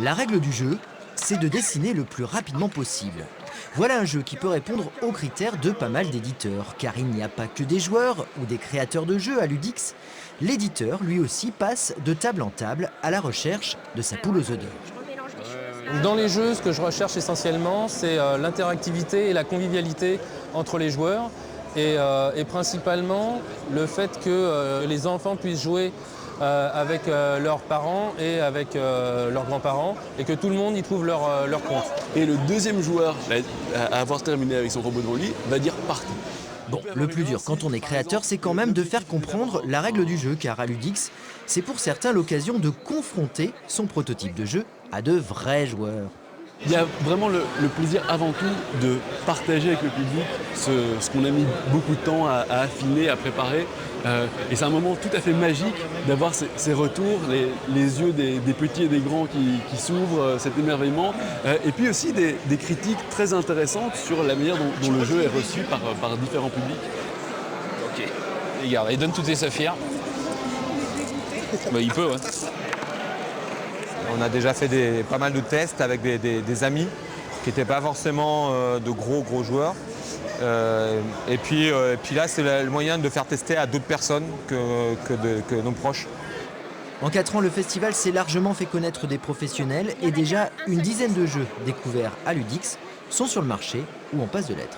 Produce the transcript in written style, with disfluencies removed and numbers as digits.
La règle du jeu, c'est de dessiner le plus rapidement possible. Voilà un jeu qui peut répondre aux critères de pas mal d'éditeurs, car il n'y a pas que des joueurs ou des créateurs de jeux à Ludix. L'éditeur, lui aussi, passe de table en table à la recherche de sa poule aux œufs d'or. Dans les jeux, ce que je recherche essentiellement, c'est l'interactivité et la convivialité entre les joueurs et principalement le fait que les enfants puissent jouer avec leurs parents et avec leurs grands-parents et que tout le monde y trouve leur compte. Et le deuxième joueur à avoir terminé avec son robot devant lui va dire parti. Bon, le plus dur quand on est créateur, c'est quand même de faire comprendre la règle du jeu, car à Ludix, c'est pour certains l'occasion de confronter son prototype de jeu à de vrais joueurs. Il y a vraiment le plaisir avant tout de partager avec le public ce qu'on a mis beaucoup de temps à affiner, à préparer. Et c'est un moment tout à fait magique d'avoir ces retours, les yeux des petits et des grands qui s'ouvrent, cet émerveillement. Et puis aussi des critiques très intéressantes sur la manière dont le jeu est reçu par différents publics. Ok. Regarde, il donne toutes tes saphirs. Bah, il peut, ouais. On a déjà fait pas mal de tests avec des amis qui n'étaient pas forcément de gros joueurs. Et puis là, c'est le moyen de faire tester à d'autres personnes que nos proches. En 4 ans, le festival s'est largement fait connaître des professionnels et déjà une dizaine de jeux découverts à Ludix sont sur le marché ou en passe de l'être.